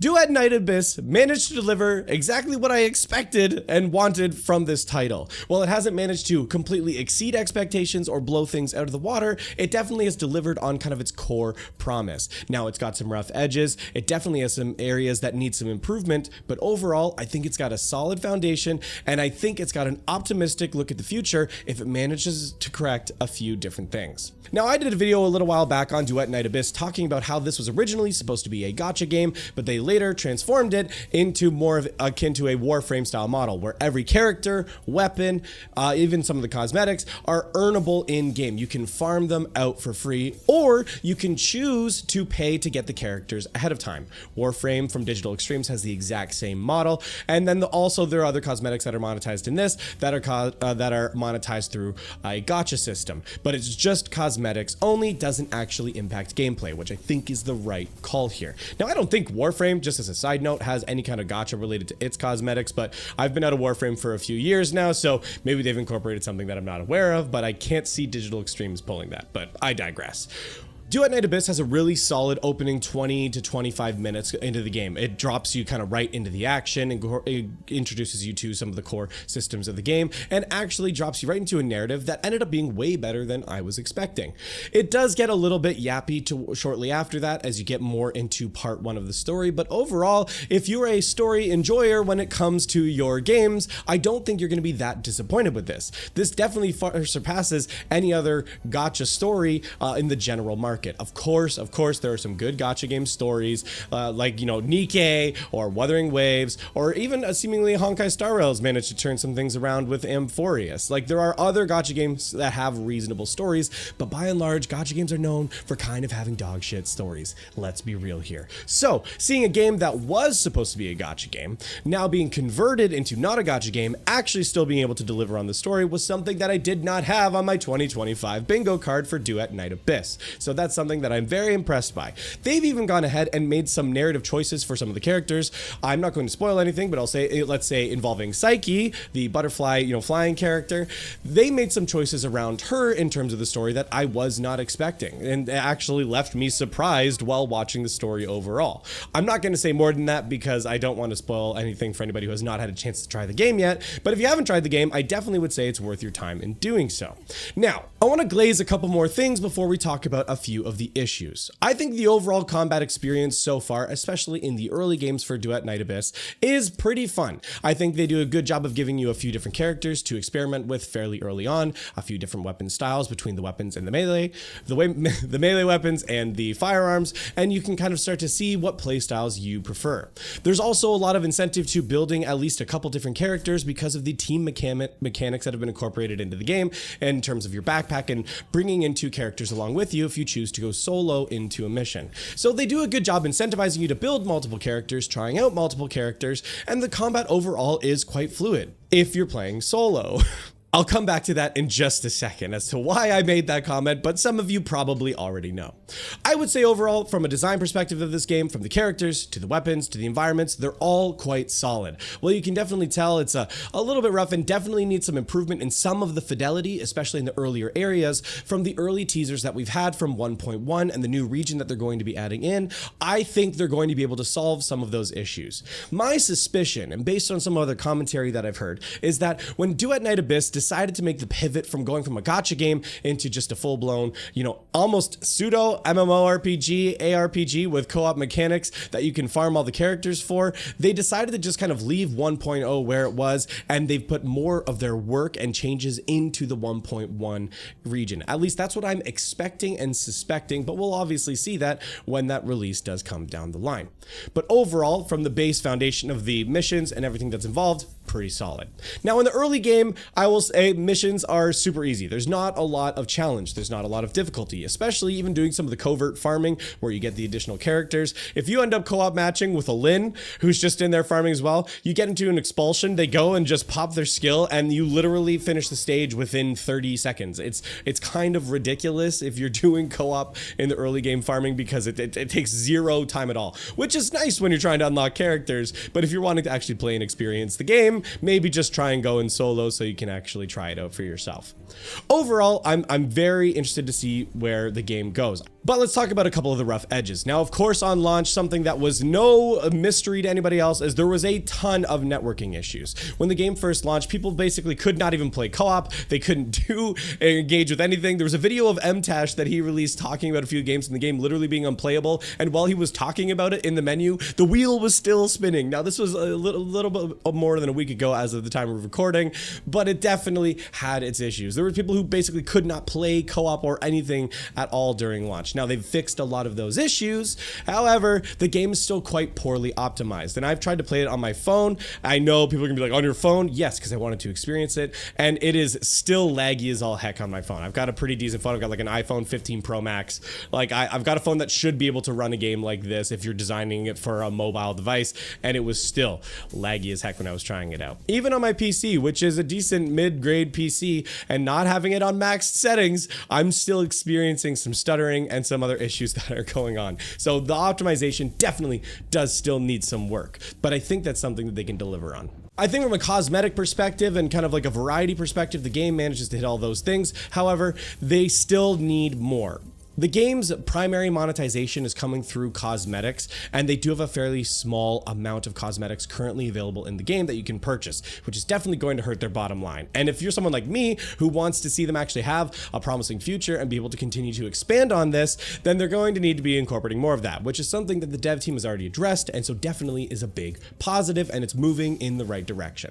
Duet Night Abyss managed to deliver exactly what I expected and wanted from this title. While it hasn't managed to completely exceed expectations or blow things out of the water, it definitely has delivered on kind of its core promise. Now, it's got some rough edges, it definitely has some areas that need some improvement, but overall, I think it's got a solid foundation, and I think it's got an optimistic look at the future if it manages to correct a few different things. Now, I did a video a little while back on Duet Night Abyss talking about how this was originally supposed to be a gacha game, but they later transformed it into more of akin to a Warframe style model, where every character, weapon, even some of the cosmetics are earnable in-game. You can farm them out for free, or you can choose to pay to get the characters ahead of time. Warframe from Digital Extremes has the exact same model, and then also there are other cosmetics that are monetized in this that are monetized through a gacha system, but it's just cosmetics only, doesn't actually impact gameplay, which I think is the right call here. Now, I don't think Warframe, just as a side note, has any kind of gacha related to its cosmetics, but I've been out of Warframe for a few years now, so maybe they've incorporated something that I'm not aware of, but I can't see Digital Extremes pulling that, but I digress. Duet Night Abyss has a really solid opening 20 to 25 minutes into the game. It drops you kind of right into the action and it introduces you to some of the core systems of the game and actually drops you right into a narrative that ended up being way better than I was expecting. It does get a little bit yappy shortly after that as you get more into part one of the story, but overall, if you're a story enjoyer when it comes to your games, I don't think you're going to be that disappointed with this. This definitely far surpasses any other gacha story in the general market. Of course, there are some good gacha game stories like, you know, Nikke or Wuthering Waves, or even seemingly Honkai Star Rail's managed to turn some things around with Amphorius. Like, there are other gacha games that have reasonable stories, but by and large, gacha games are known for kind of having dog shit stories. Let's be real here. So, seeing a game that was supposed to be a gacha game, now being converted into not a gacha game, actually still being able to deliver on the story was something that I did not have on my 2025 bingo card for Duet Night Abyss. So that's something that I'm very impressed by. They've even gone ahead and made some narrative choices for some of the characters. I'm not going to spoil anything, but I'll say, let's say involving Psyche, the butterfly, you know, flying character. They made some choices around her in terms of the story that I was not expecting, and actually left me surprised while watching the story overall. I'm not going to say more than that because I don't want to spoil anything for anybody who has not had a chance to try the game yet, but if you haven't tried the game, I definitely would say it's worth your time in doing so. Now, I want to glaze a couple more things before we talk about a few of the issues. I think the overall combat experience so far, especially in the early games for Duet Night Abyss, is pretty fun. I think they do a good job of giving you a few different characters to experiment with fairly early on, a few different weapon styles between the weapons and the melee, the melee weapons and the firearms, and you can kind of start to see what play styles you prefer. There's also a lot of incentive to building at least a couple different characters because of the team mechanics that have been incorporated into the game in terms of your backpack and bringing in two characters along with you if you choose to go solo into a mission. So they do a good job incentivizing you to build multiple characters, trying out multiple characters, and the combat overall is quite fluid if you're playing solo. I'll come back to that in just a second as to why I made that comment, but some of you probably already know. I would say overall, from a design perspective of this game, from the characters to the weapons to the environments, they're all quite solid. Well, you can definitely tell it's a little bit rough and definitely needs some improvement in some of the fidelity, especially in the earlier areas, from the early teasers that we've had from 1.1 and the new region that they're going to be adding in. I think they're going to be able to solve some of those issues. My suspicion, and based on some other commentary that I've heard, is that when Duet Night Abyss decided to make the pivot from going from a gacha game into just a full-blown, you know, almost pseudo MMORPG, ARPG with co-op mechanics that you can farm all the characters for, they decided to just kind of leave 1.0 where it was, and they've put more of their work and changes into the 1.1 region. At least that's what I'm expecting and suspecting, but we'll obviously see that when that release does come down the line. But overall, from the base foundation of the missions and everything that's involved, pretty solid. Now, in the early game, I will say missions are super easy. There's not a lot of challenge. There's not a lot of difficulty, especially even doing some of the covert farming where you get the additional characters. If you end up co-op matching with a Lin who's just in there farming as well, you get into an expulsion, they go and just pop their skill and you literally finish the stage within 30 seconds. It's kind of ridiculous if you're doing co-op in the early game farming because it takes zero time at all, which is nice when you're trying to unlock characters, but if you're wanting to actually play and experience the game, maybe just try and go in solo so you can actually try it out for yourself. Overall, I'm very interested to see where the game goes. But let's talk about a couple of the rough edges. Now, of course, on launch, something that was no mystery to anybody else is there was a ton of networking issues. When the game first launched, people basically could not even play co-op. They couldn't engage with anything. There was a video of MTash that he released talking about a few games and the game literally being unplayable. And while he was talking about it in the menu, the wheel was still spinning. Now, this was a little bit more than a week ago as of the time of recording, but it definitely had its issues. There were people who basically could not play co-op or anything at all during launch. Now, they've fixed a lot of those issues. However, the game is still quite poorly optimized. And I've tried to play it on my phone. I know people are gonna be like, on your phone? Yes, because I wanted to experience it. And it is still laggy as all heck on my phone. I've got a pretty decent phone. I've got like an iPhone 15 Pro Max. Like I've got a phone that should be able to run a game like this if you're designing it for a mobile device. And it was still laggy as heck when I was trying it out. Even on my PC, which is a decent mid-grade PC, and not having it on maxed settings, I'm still experiencing some stuttering and some other issues that are going on. So the optimization definitely does still need some work, but I think that's something that they can deliver on. I think from a cosmetic perspective and kind of like a variety perspective, the game manages to hit all those things. However, they still need more. The game's primary monetization is coming through cosmetics, and they do have a fairly small amount of cosmetics currently available in the game that you can purchase, which is definitely going to hurt their bottom line. And if you're someone like me who wants to see them actually have a promising future and be able to continue to expand on this, then they're going to need to be incorporating more of that, which is something that the dev team has already addressed, and so definitely is a big positive, and it's moving in the right direction.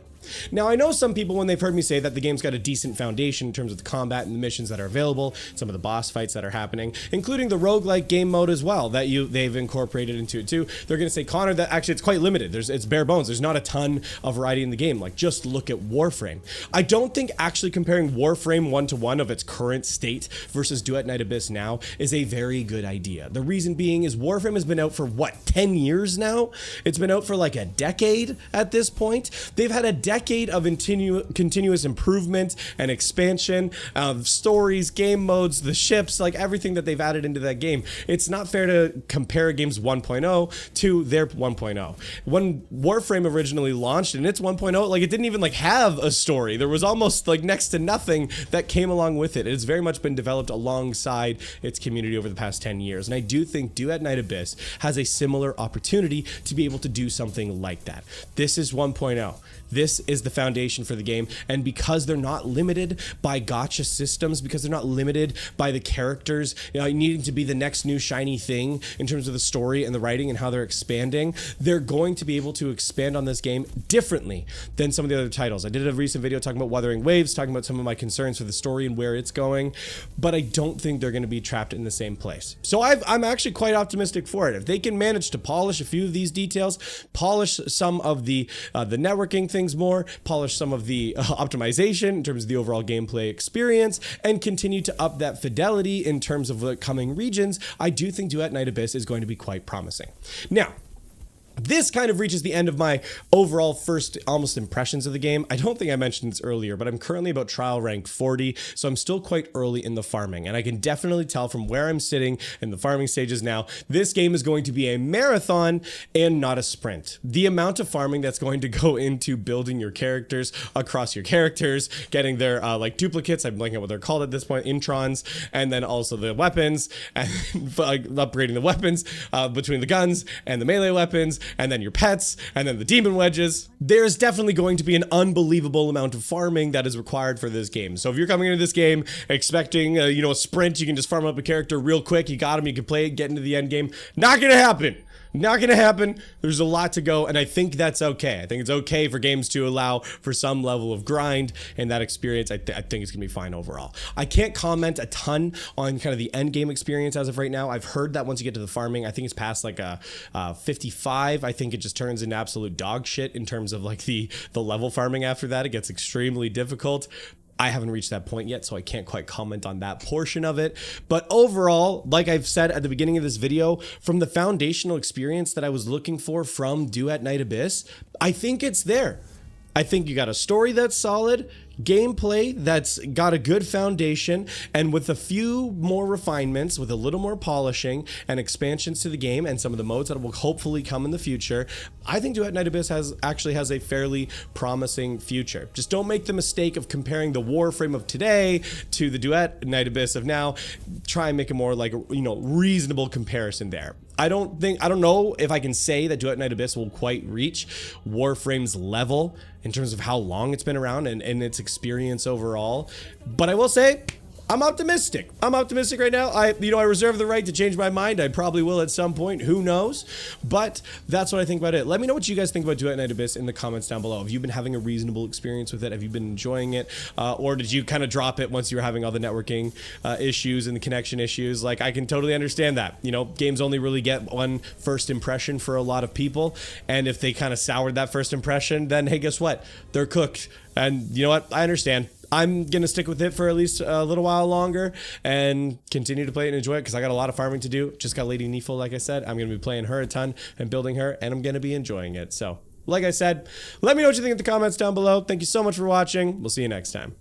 Now, I know some people, when they've heard me say that the game's got a decent foundation in terms of the combat and the missions that are available, some of the boss fights that are happening, including the roguelike game mode as well that they've incorporated into it too. They're going to say, Connor, that actually it's quite limited. It's bare bones. There's not a ton of variety in the game. Like, just look at Warframe. I don't think actually comparing Warframe 1-to-1 of its current state versus Duet Night Abyss now is a very good idea. The reason being is Warframe has been out for what, 10 years now? It's been out for like a decade at this point. They've had a decade of continuous improvement and expansion of stories, game modes, the ships, like everything that they've added into that game. It's not fair to compare games 1.0 to their 1.0. When Warframe originally launched in its 1.0, like it didn't even like have a story. There was almost like next to nothing that came along with it. It's very much been developed alongside its community over the past 10 years. And I do think Duet Night Abyss has a similar opportunity to be able to do something like that. This is 1.0. This is the foundation for the game, and because they're not limited by gacha systems, because they're not limited by the characters, needing to be the next new shiny thing in terms of the story and the writing and how they're expanding, they're going to be able to expand on this game differently than some of the other titles. I did a recent video talking about Wuthering Waves, talking about some of my concerns for the story and where it's going, but I don't think they're going to be trapped in the same place. So I'm actually quite optimistic for it. If they can manage to polish a few of these details, polish some of the networking things more, polish some of the optimization in terms of the overall gameplay experience, and continue to up that fidelity in terms of the coming regions, I do think Duet Night Abyss is going to be quite promising. Now, this kind of reaches the end of my overall first almost impressions of the game. I don't think I mentioned this earlier, but I'm currently about trial rank 40, so I'm still quite early in the farming, and I can definitely tell from where I'm sitting in the farming stages now, this game is going to be a marathon and not a sprint. The amount of farming that's going to go into building your characters across your characters, getting their like duplicates, I'm blanking out what they're called at this point, introns, and then also the weapons, and upgrading the weapons between the guns and the melee weapons, and then your pets, and then the demon wedges. There's definitely going to be an unbelievable amount of farming that is required for this game. So if you're coming into this game expecting, a sprint, you can just farm up a character real quick, you got him, you can play it, get into the end game. Not gonna happen. Not gonna happen. There's a lot to go, and I think that's okay. I think it's okay for games to allow for some level of grind and that experience. I think it's gonna be fine overall. I can't comment a ton on kind of the end game experience as of right now. I've heard that once you get to the farming, I think it's past like a 55. I think it just turns into absolute dog shit in terms of like the level farming after that. It gets extremely difficult. I haven't reached that point yet, so I can't quite comment on that portion of it. But overall, like I've said at the beginning of this video, from the foundational experience that I was looking for from Duet Night Abyss, I think it's there. I think you got a story that's solid, gameplay that's got a good foundation, and with a few more refinements, with a little more polishing and expansions to the game and some of the modes that will hopefully come in the future, I think Duet Night Abyss actually has a fairly promising future. Just don't make the mistake of comparing the Warframe of today to the Duet Night Abyss of now. Try and make a more like, you know, reasonable comparison there. I don't know if I can say that Duet Night Abyss will quite reach Warframe's level in terms of how long it's been around and its experience overall, but I will say I'm optimistic. I'm optimistic right now. I reserve the right to change my mind. I probably will at some point. Who knows? But that's what I think about it. Let me know what you guys think about Duet Night Abyss in the comments down below. Have you been having a reasonable experience with it? Have you been enjoying it? Or did you kind of drop it once you were having all the networking issues and the connection issues? Like, I can totally understand that. You know, games only really get one first impression for a lot of people. And if they kind of soured that first impression, then hey, guess what? They're cooked. And you know what? I understand. I'm going to stick with it for at least a little while longer and continue to play it and enjoy it because I got a lot of farming to do. Just got Lady Neeful, like I said. I'm going to be playing her a ton and building her, and I'm going to be enjoying it. So, like I said, let me know what you think in the comments down below. Thank you so much for watching. We'll see you next time.